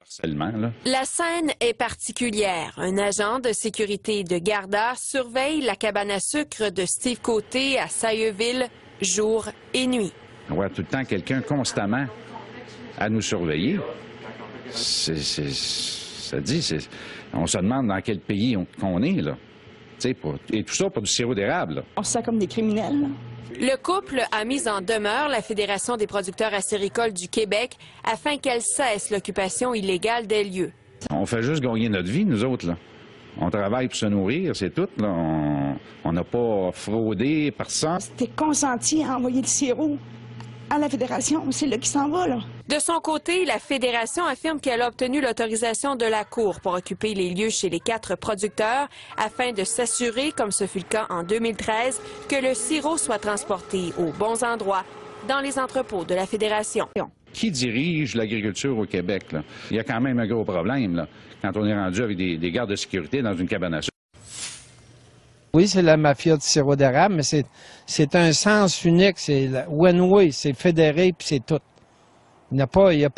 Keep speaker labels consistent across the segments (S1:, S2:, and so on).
S1: harcèlement, là.
S2: La scène est particulière. Un agent de sécurité de Garda surveille la cabane à sucre de Steve Côté à Sailleville, jour et nuit.
S1: On voit tout le temps quelqu'un constamment à nous surveiller. On se demande dans quel pays qu'on est, là. Et tout ça pour du sirop d'érable, là.
S3: On se sent comme des criminels, là.
S2: Le couple a mis en demeure la Fédération des producteurs acéricoles du Québec afin qu'elle cesse l'occupation illégale des lieux.
S1: On fait juste gagner notre vie, nous autres, là. On travaille pour se nourrir, c'est tout, là. On n'a pas fraudé personne.
S3: C'était consenti à envoyer le sirop à la Fédération. C'est là qu'il s'en va, là.
S2: De son côté, la Fédération affirme qu'elle a obtenu l'autorisation de la Cour pour occuper les lieux chez les 4 producteurs afin de s'assurer, comme ce fut le cas en 2013, que le sirop soit transporté aux bons endroits dans les entrepôts de la Fédération.
S1: Qui dirige l'agriculture au Québec, là? Il y a quand même un gros problème, là, quand on est rendu avec des gardes de sécurité dans une cabane à sucre.
S4: Oui, c'est la mafia du sirop d'érable, mais c'est un sens unique, c'est one way, c'est fédéré, puis c'est tout. Vous ne pouvez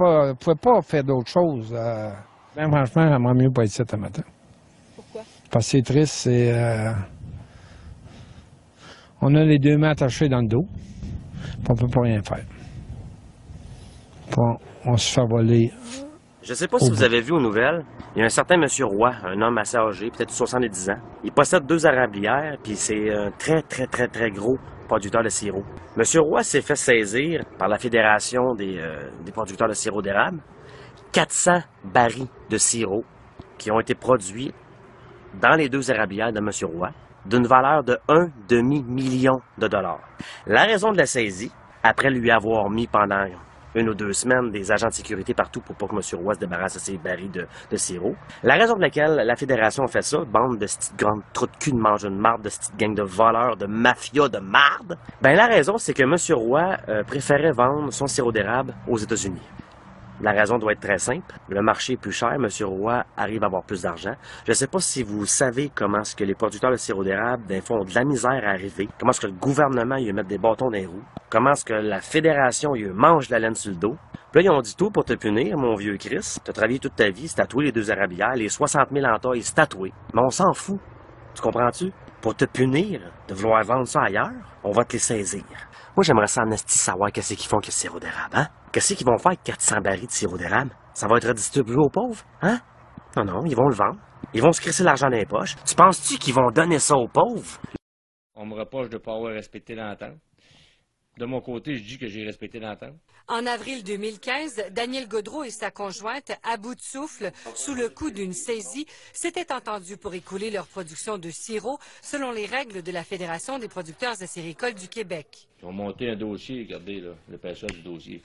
S4: pas faire d'autre chose. Ben, franchement, j'aimerais mieux pas être ici ce matin.
S2: Pourquoi?
S4: Parce que c'est triste, on a les 2 mains attachées dans le dos, puis on peut pas rien faire. Puis on se fait voler.
S5: Je sais pas si vous avez vu aux nouvelles, il y a un certain monsieur Roy, un homme assez âgé, peut-être 70 ans. Il possède 2 érablières, puis c'est un très gros producteur de sirop. Monsieur Roy s'est fait saisir par la Fédération des producteurs de sirop d'érable 400 barils de sirop qui ont été produits dans les 2 érablières de monsieur Roy d'une valeur de 1,5 million de dollars. La raison de la saisie, après lui avoir mis pendant 1 ou 2 semaines des agents de sécurité partout pour pas que M. Roy se débarrasse de ses barils de sirop. La raison pour laquelle la Fédération fait ça, bande de petites grandes trous de cul de mange une marde, de cette gang de voleurs, de mafia de marde, ben la raison, c'est que M. Roy préférait vendre son sirop d'érable aux États-Unis. La raison doit être très simple. Le marché est plus cher, M. Roy arrive à avoir plus d'argent. Je ne sais pas si vous savez comment est-ce que les producteurs de sirop d'érable, des fois, ont de la misère à arriver. Comment est-ce que le gouvernement, il met des bâtons dans les roues. Comment est-ce que la Fédération, il mange la laine sur le dos. Puis là, ils ont dit tout pour te punir, mon vieux Chris. Tu as travaillé toute ta vie, c'est tatoué les 2 érablières, les 60 000 en taille, c'est tatoué. Mais on s'en fout. Tu comprends-tu? Pour te punir, de vouloir vendre ça ailleurs, on va te les saisir. Moi, j'aimerais ça en esti savoir qu'est-ce qu'ils font avec le sirop d'érable, hein? Qu'est-ce qu'ils vont faire avec 400 barils de sirop d'érable? Ça va être distribué aux pauvres, hein? Non, ils vont le vendre. Ils vont se crisser l'argent dans les poches. Tu penses-tu qu'ils vont donner ça aux pauvres?
S6: On me reproche de ne pas avoir respecté l'entente. De mon côté, je dis que j'ai respecté l'entente.
S7: En avril 2015, Daniel Gaudreau et sa conjointe, à bout de souffle, sous le coup d'une saisie, s'étaient entendus pour écouler leur production de sirop selon les règles de la Fédération des producteurs acéricoles du Québec.
S6: Ils ont monté un dossier, regardez là, l'épaisseur du dossier.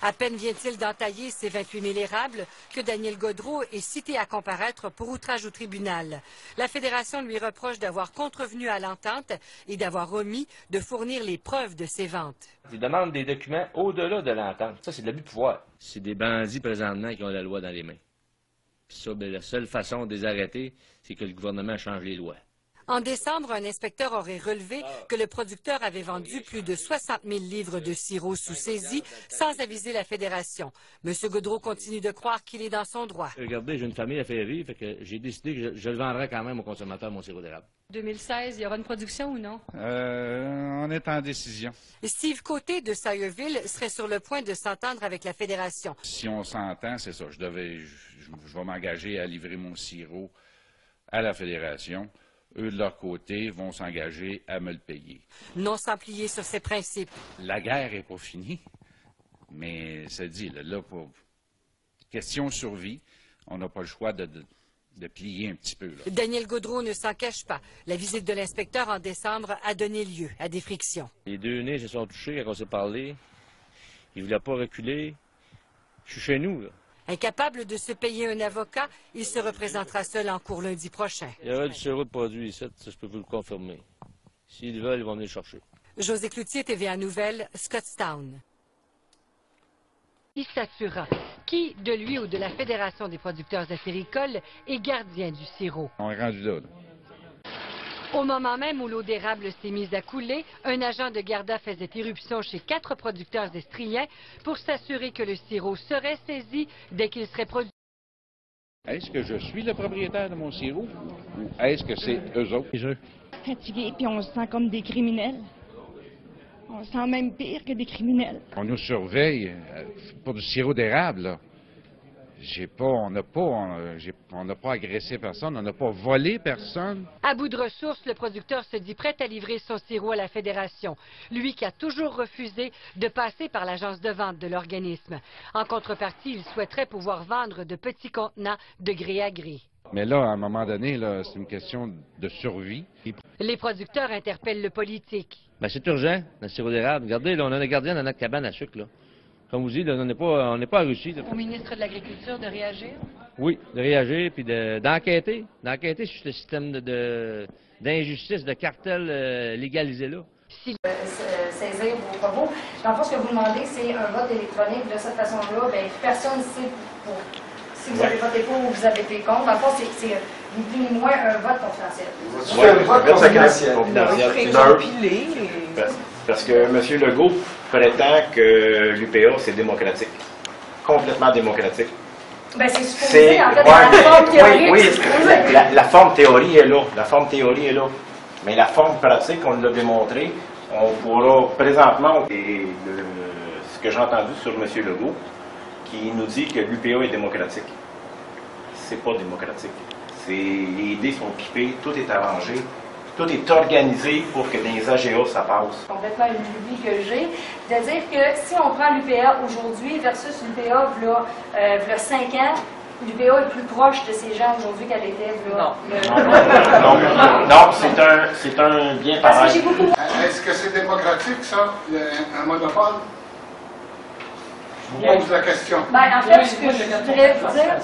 S7: À peine vient-il d'entailler ces 28 000 érables que Daniel Gaudreau est cité à comparaître pour outrage au tribunal. La Fédération lui reproche d'avoir contrevenu à l'entente et d'avoir omis de fournir les preuves de ses ventes.
S6: Ils demandent des documents au-delà de l'entente. Ça, c'est de l'abus de pouvoir. C'est des bandits présentement qui ont la loi dans les mains. Puis ça, la seule façon de les arrêter, c'est que le gouvernement change les lois.
S7: En décembre, un inspecteur aurait relevé que le producteur avait vendu plus de 60 000 livres de sirop sous saisie sans aviser la Fédération. M. Gaudreau continue de croire qu'il est dans son droit.
S6: Regardez, j'ai une famille à faire vivre, fait que j'ai décidé que je le vendrai quand même aux consommateurs, mon sirop d'érable.
S8: 2016, il y aura une production ou non?
S1: On est en décision.
S7: Steve Côté de Sailleville serait sur le point de s'entendre avec la Fédération.
S1: Si on s'entend, c'est ça. Je vais m'engager à livrer mon sirop à la Fédération. Eux, de leur côté, vont s'engager à me le payer.
S7: Non sans plier sur ses principes.
S1: La guerre n'est pas finie, mais ça dit, là, pour question survie, on n'a pas le choix de plier un petit peu. Là.
S7: Daniel Gaudreau ne s'en cache pas. La visite de l'inspecteur en décembre a donné lieu à des frictions.
S6: Les 2 nez se sont touchés quand on s'est parlé. Ils ne voulaient pas reculer. Je suis chez nous, là.
S7: Incapable de se payer un avocat, il se représentera seul en cours lundi prochain.
S6: Il y aura du sirop de produit ici, ça je peux vous le confirmer. S'ils veulent, ils vont venir le chercher.
S7: José Cloutier, TVA Nouvelles, Scottstown. Il s'assurera qui, de lui ou de la Fédération des producteurs acéricoles, est gardien du sirop.
S1: On est rendu là.
S7: Au moment même où l'eau d'érable s'est mise à couler, un agent de Garda faisait irruption chez 4 producteurs estriens pour s'assurer que le sirop serait saisi dès qu'il serait produit.
S1: Est-ce que je suis le propriétaire de mon sirop ou est-ce que c'est eux autres?
S3: Fatigués, puis on se sent comme des criminels. On se sent même pire que des criminels.
S1: On nous surveille pour du sirop d'érable, là. On n'a pas agressé personne, on n'a pas volé personne.
S7: À bout de ressources, le producteur se dit prêt à livrer son sirop à la Fédération, lui qui a toujours refusé de passer par l'agence de vente de l'organisme. En contrepartie, il souhaiterait pouvoir vendre de petits contenants de gré à gré.
S1: Mais là, à un moment donné, là, c'est une question de survie.
S7: Les producteurs interpellent le politique.
S6: Ben, c'est urgent, le sirop d'érable. Regardez, là, on a un gardien dans notre cabane à sucre, là. Comme vous dites, là, on n'est pas à Russie. Là.
S8: Au ministre de l'Agriculture de réagir?
S6: Oui, de réagir, puis d'enquêter sur ce système d'injustice, de cartel légalisé là.
S9: Saisir vos travaux. Dans le fond, ce que vous demandez, c'est un vote électronique. De cette façon-là, bien, personne ne sait si vous avez voté pour ou vous avez été contre. Dans le fond, c'est ni plus ni moins un vote confidentiel.
S10: Oui, un vote confidentiel. Parce que M. Legault prétend que l'UPA, c'est démocratique. Complètement démocratique.
S9: Ben, c'est supposé, en fait, la forme théorique.
S10: Oui, la forme théorie est là. La forme théorie est là. Mais la forme pratique, on l'a démontré. On pourra présentement, ce que j'ai entendu sur M. Legault, qui nous dit que l'UPA est démocratique. C'est pas démocratique. Les idées sont pipées, tout est arrangé. Tout est organisé pour que dans les AGA, ça passe.
S9: Complètement une lubie que j'ai, de dire que si on prend l'UPA aujourd'hui versus l'UPA il y a 5 ans, l'UPA est plus proche de ces gens aujourd'hui qu'elle était
S10: Non, c'est un bien pareil.
S11: Est-ce que c'est démocratique, ça, un monopole? Je vous pose la question.
S9: Ben, en fait, ce que je voudrais vous dire...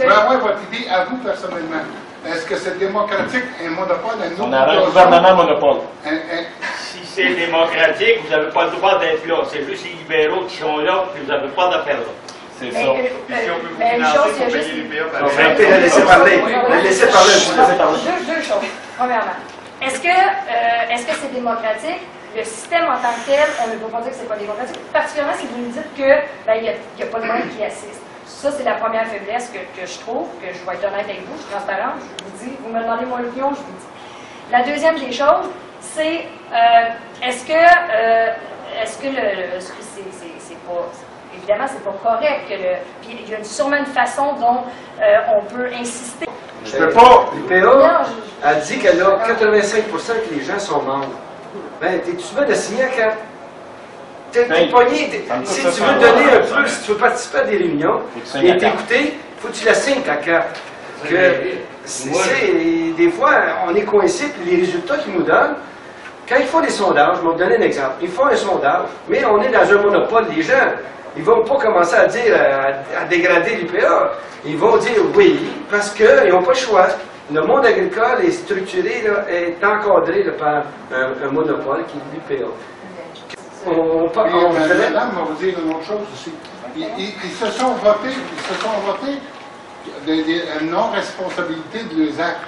S11: Moi, votre idée à vous, personnellement. Est-ce que c'est démocratique, un monopole,
S10: On a un gouvernement monopole.
S12: Si c'est démocratique, vous n'avez pas le droit d'être là. C'est juste les libéraux qui sont là, puis vous n'avez pas d'affaire là.
S10: C'est ça.
S12: Puis si on peut vous financer pour payer l'UPA,
S10: laissez parler. Laissez parler.
S9: Deux choses. Premièrement, est-ce que c'est démocratique? Le système en tant que tel, on ne peut pas dire que c'est pas démocratique, particulièrement si vous nous dites que il n'y a pas de monde qui assiste. Ça, c'est la première faiblesse que je trouve, que je vais être honnête avec vous, je suis transparente, je vous dis, vous me demandez mon opinion, je vous dis. La deuxième des choses, c'est est-ce que c'est pas, évidemment, c'est pas correct, puis il y a sûrement une façon dont on peut insister.
S13: Je peux pas. L'UPA a dit qu'elle a 85% que les gens sont membres. Ben, t'es-tu bien de signer quand? T'es pogné. Si tu veux donner un peu, si tu veux participer à des réunions et t'écouter, il faut que tu la signes ta carte. Des fois, on est coincé, puis les résultats qu'ils nous donnent, quand ils font des sondages, je vais vous donner un exemple, ils font un sondage, mais on est dans un monopole. Les gens, ils ne vont pas commencer à dire, à dégrader l'UPA. Ils vont dire oui, parce qu'ils n'ont pas le choix. Le monde agricole est structuré, là, est encadré là, par un monopole qui est l'UPA.
S11: Madame va vous dire une autre chose aussi. Ils se sont votés une non-responsabilité de leurs actes.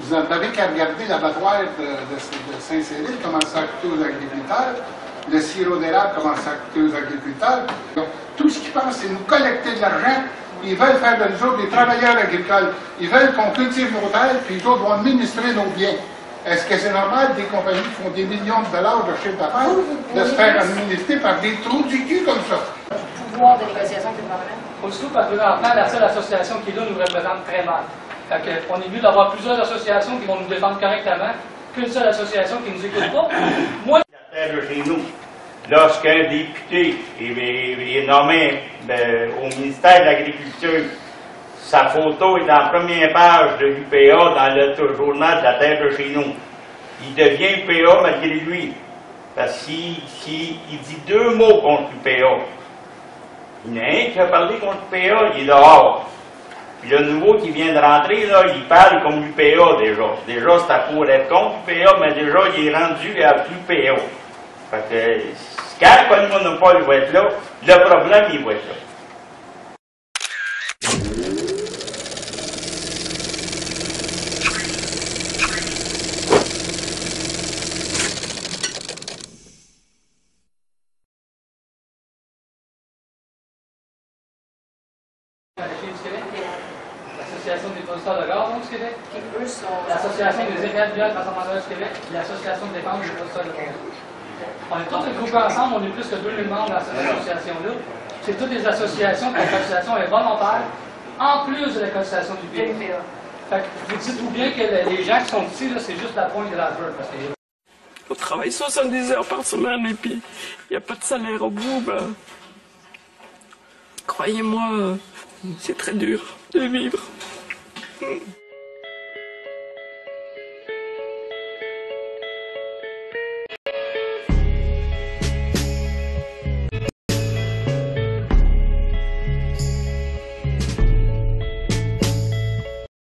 S11: Vous n'avez qu'à regarder l'abattoir de Saint-Cyril, comment ça a coûté aux agriculteurs, le sirop d'érable, comment ça a coûté aux agriculteurs. Donc, tout ce qu'ils pensent, c'est nous collecter de l'argent. Ils veulent faire de nous autres des travailleurs agricoles. Ils veulent qu'on cultive nos terres, puis les autres vont administrer nos biens. Est-ce que c'est normal des compagnies qui font des millions de dollars de chiffre d'affaires de se faire administrer par des trous du cul comme ça?
S9: Pouvoir de négociation avec le gouvernement?
S14: Surtout parce que présentement, la seule association qui est là nous représente très mal. On est mieux d'avoir plusieurs associations qui vont nous défendre correctement qu'une seule association qui ne nous écoute pas. Moi,
S12: la terre de chez nous. Lorsqu'un député est nommé au ministère de l'Agriculture, sa photo est dans la première page de l'UPA dans le journal de la terre de chez nous. Il devient UPA malgré lui. Parce qu'il dit 2 mots contre l'UPA. Il y en a un qui a parlé contre l'UPA, il est dehors. Puis le nouveau qui vient de rentrer, là, il parle comme l'UPA déjà. Déjà, c'est à pour être contre l'UPA, mais déjà, il est rendu à l'UPA. Fait que, quand le monopole va être là, le problème, il va être là.
S14: l'Association des producteurs de gaz du Québec, l'Association des céréales transformateurs du Québec et l'Association de défense des producteurs de gaz. On est tous regroupés ensemble, on est plus que 2000 membres dans cette association-là. C'est toutes des associations, puis la cotisation est volontaire, en plus de la cotisation du BPA. Fait que vous dites-vous bien que les gens qui sont ici, c'est juste la pointe de l'iceberg.
S15: On travaille 70 heures par semaine et puis il n'y a pas de salaire au bout. Ben, croyez-moi, c'est très dur de vivre.